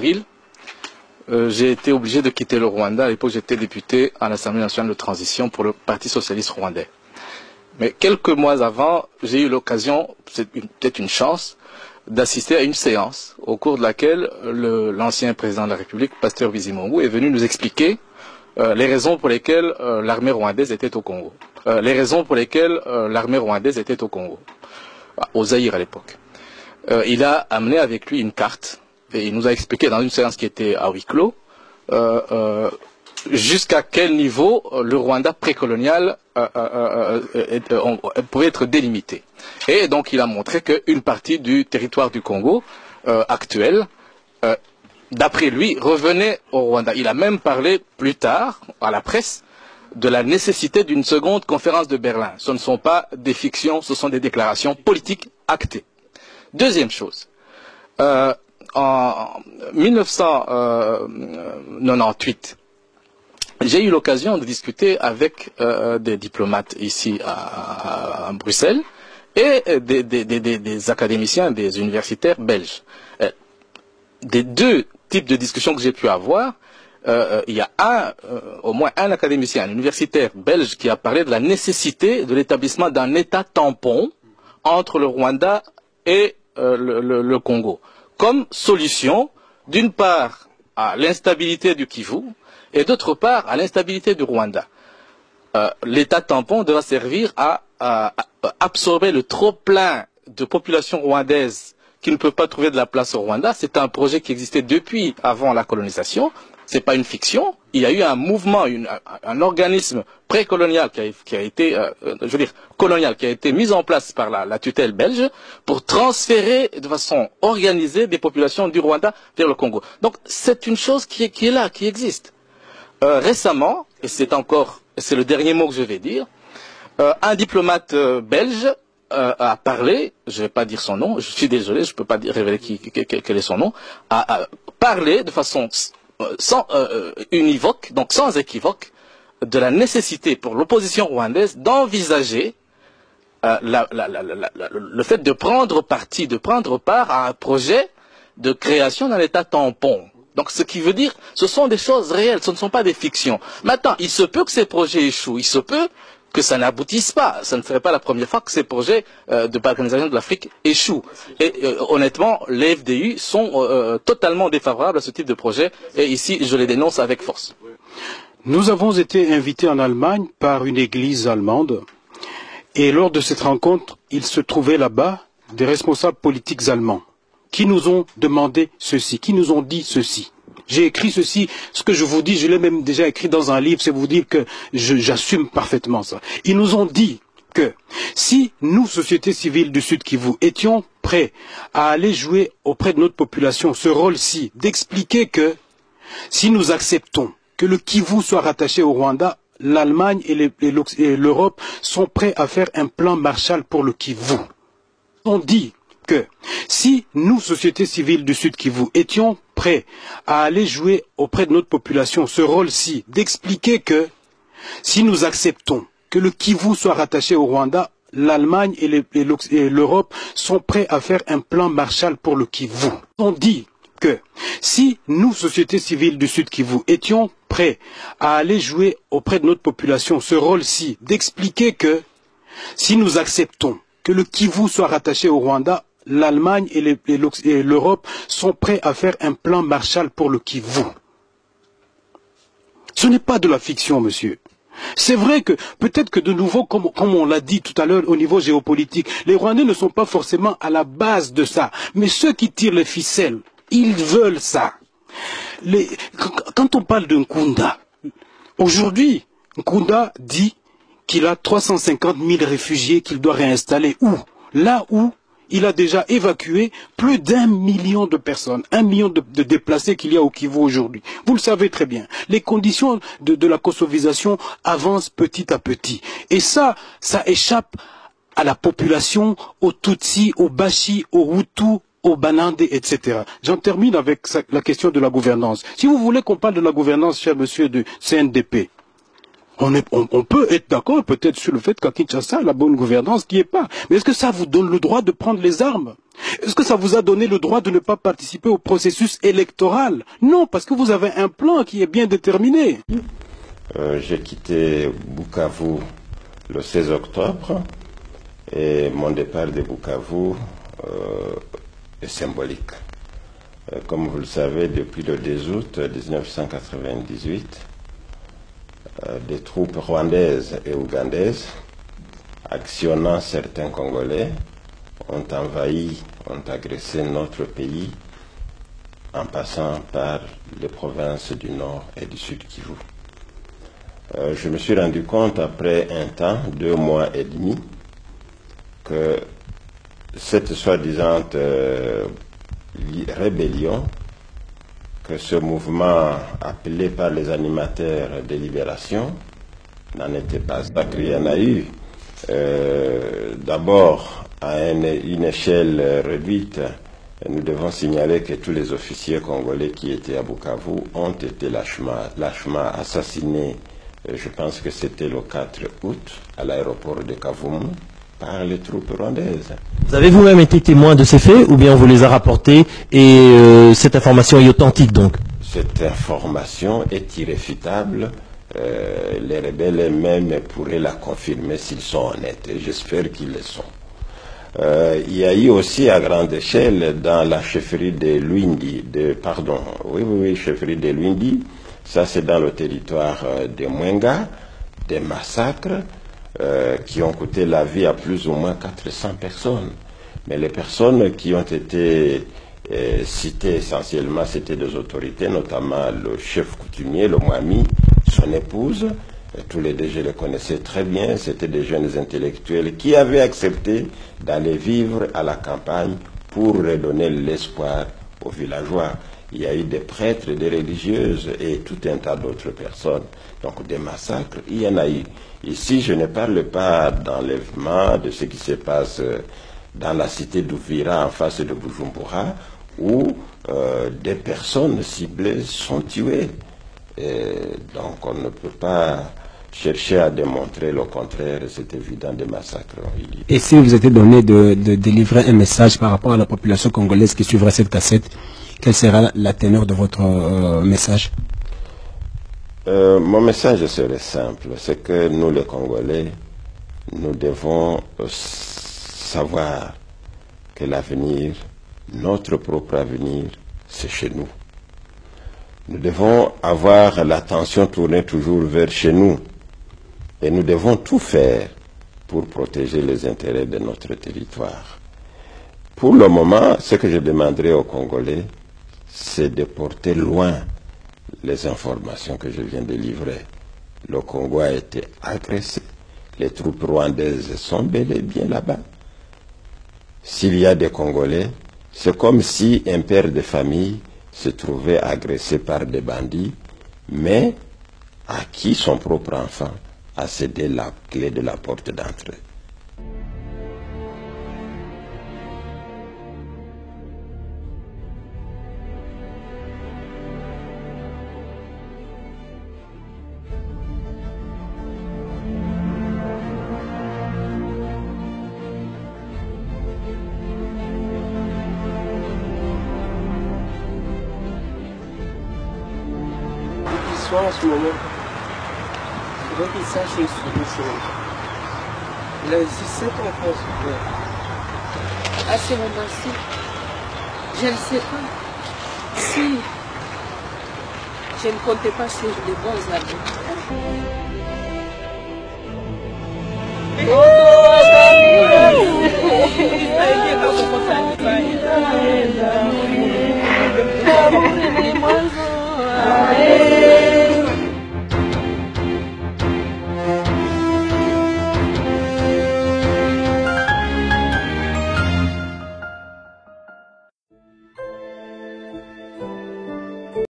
avril, j'ai été obligé de quitter le Rwanda. À l'époque, j'étais député à l'Assemblée nationale de transition pour le Parti socialiste rwandais. Mais quelques mois avant, j'ai eu l'occasion, c'est peut-être une chance, d'assister à une séance au cours de laquelle l'ancien président de la République, Pasteur Bizimungu, est venu nous expliquer les raisons pour lesquelles l'armée rwandaise était au Congo. Au Zaïre à l'époque. Il a amené avec lui une carte et il nous a expliqué dans une séance qui était à huis clos jusqu'à quel niveau le Rwanda précolonial pouvait être délimité. Et donc il a montré qu'une partie du territoire du Congo actuel, d'après lui, revenait au Rwanda. Il a même parlé plus tard à la presse de la nécessité d'une seconde conférence de Berlin. Ce ne sont pas des fictions, ce sont des déclarations politiques actées. Deuxième chose, en 1998, j'ai eu l'occasion de discuter avec des diplomates ici à Bruxelles et des académiciens, des universitaires belges. Des deux types de discussions que j'ai pu avoir, il y a au moins un académicien, un universitaire belge qui a parlé de la nécessité de l'établissement d'un État tampon entre le Rwanda et le Congo, comme solution, d'une part, à l'instabilité du Kivu, et d'autre part, à l'instabilité du Rwanda. L'État tampon devra servir à absorber le trop-plein de population rwandaise qui ne peut pas trouver de la place au Rwanda. C'est un projet qui existait depuis avant la colonisation. C'est pas une fiction. Il y a eu un mouvement, un organisme précolonial qui a été, colonial, qui a été mis en place par la tutelle belge pour transférer de façon organisée des populations du Rwanda vers le Congo. Donc c'est une chose qui est là, qui existe. Récemment, et c'est le dernier mot que je vais dire, un diplomate belge a parlé, je ne vais pas dire son nom, je suis désolé, je ne peux pas révéler quel est son nom, a parlé de façon univoque, donc sans équivoque, de la nécessité pour l'opposition rwandaise d'envisager le fait de prendre part à un projet de création d'un État tampon. Donc ce qui veut dire, ce sont des choses réelles, ce ne sont pas des fictions. Maintenant, il se peut que ces projets échouent, il se peut que ça n'aboutisse pas. Ça ne serait pas la première fois que ces projets de balkanisation de l'Afrique échouent. Et honnêtement, les FDU sont totalement défavorables à ce type de projet. Et ici, je les dénonce avec force. Nous avons été invités en Allemagne par une église allemande. Et lors de cette rencontre, il se trouvait là-bas des responsables politiques allemands qui nous ont demandé ceci, qui nous ont dit ceci. J'ai écrit ceci, ce que je vous dis, je l'ai même déjà écrit dans un livre, c'est vous dire que j'assume parfaitement ça. Ils nous ont dit que si nous, société civile du Sud Kivu, étions prêts à aller jouer auprès de notre population ce rôle-ci, d'expliquer que si nous acceptons que le Kivu soit rattaché au Rwanda, l'Allemagne et l'Europe sont prêts à faire un plan Marshall pour le Kivu. On dit que si nous, société civile du Sud Kivu, étions prêts à aller jouer auprès de notre population ce rôle-ci, d'expliquer que si nous acceptons que le Kivu soit rattaché au Rwanda, l'Allemagne et l'Europe sont prêts à faire un plan Marshall pour le Kivu. On dit que si nous, société civile du Sud Kivu, étions prêts à aller jouer auprès de notre population ce rôle-ci, d'expliquer que si nous acceptons que le Kivu soit rattaché au Rwanda, l'Allemagne et l'Europe sont prêts à faire un plan Marshall pour le Kivu. Ce n'est pas de la fiction, monsieur. C'est vrai que, peut-être que de nouveau, comme on l'a dit tout à l'heure au niveau géopolitique, les Rwandais ne sont pas forcément à la base de ça. Mais ceux qui tirent les ficelles, ils veulent ça. Quand on parle de Nkunda, aujourd'hui, Nkunda dit qu'il a 350 000 réfugiés qu'il doit réinstaller où? Là où il a déjà évacué plus d'1 million de personnes, 1 million de déplacés qu'il y a au Kivu aujourd'hui. Vous le savez très bien. Les conditions de la kosovisation avancent petit à petit. Et ça échappe à la population, aux Tutsis, aux Bashi, aux Hutus, aux Banande, etc. J'en termine avec la question de la gouvernance. Si vous voulez qu'on parle de la gouvernance, cher monsieur du CNDP, On peut être d'accord peut-être sur le fait qu'à Kinshasa, la bonne gouvernance n'y est pas. Mais est-ce que ça vous donne le droit de prendre les armes? Est-ce que ça vous a donné le droit de ne pas participer au processus électoral? Non, parce que vous avez un plan qui est bien déterminé. J'ai quitté Bukavu le 16 octobre et mon départ de Bukavu est symbolique. Comme vous le savez, depuis le 10 août 1998, des troupes rwandaises et ougandaises, actionnant certains Congolais, ont envahi, ont agressé notre pays en passant par les provinces du Nord et du Sud Kivu. Je me suis rendu compte après un temps, 2 mois et demi, que cette soi-disant rébellion, que ce mouvement appelé par les animateurs de libération n'en était pas. Il y en a eu d'abord à une échelle réduite. Nous devons signaler que tous les officiers congolais qui étaient à Bukavu ont été lâchement assassinés. Je pense que c'était le 4 août à l'aéroport de Kavumu par les troupes rwandaises. Vous avez vous-même été témoin de ces faits ou bien on vous les a rapportés et cette information est authentique donc? Cette information est irréfutable. Les rebelles eux-mêmes pourraient la confirmer s'ils sont honnêtes et j'espère qu'ils le sont. Il y a eu aussi à grande échelle dans la chefferie de Lwindi, chefferie de Lwindi, ça c'est dans le territoire de Mwenga, des massacres qui ont coûté la vie à plus ou moins 400 personnes. Mais les personnes qui ont été citées essentiellement, c'était des autorités, notamment le chef coutumier, le Mwami, son épouse. Tous les deux, je les connaissais très bien. C'était des jeunes intellectuels qui avaient accepté d'aller vivre à la campagne pour redonner l'espoir aux villageois. Il y a eu des prêtres, des religieuses et tout un tas d'autres personnes. Donc des massacres, il y en a eu. Ici, je ne parle pas d'enlèvement, de ce qui se passe dans la cité d'Ouvira en face de Bujumbura, où des personnes ciblées sont tuées. Et donc on ne peut pas chercher à démontrer le contraire, c'est évident, des massacres. Et si vous étiez donné de délivrer un message par rapport à la population congolaise qui suivrait cette cassette, quelle sera la teneur de votre message? Mon message serait simple, c'est que nous les Congolais, nous devons savoir que l'avenir, notre propre avenir, c'est chez nous. Nous devons avoir l'attention tournée toujours vers chez nous. Et nous devons tout faire pour protéger les intérêts de notre territoire. Pour le moment, ce que je demanderai aux Congolais, c'est de porter loin les informations que je viens de livrer. Le Congo a été agressé. Les troupes rwandaises sont bel et bien là-bas. S'il y a des Congolais, c'est comme si un père de famille se trouvait agressé par des bandits, mais à qui son propre enfant a cédé la clé de la porte d'entrée. En ce moment, il faudrait qu'il sache une chose. Il a aussi 7 enfants. À ce moment-ci, je ne sais pas si je ne comptais pas sur de bons habits.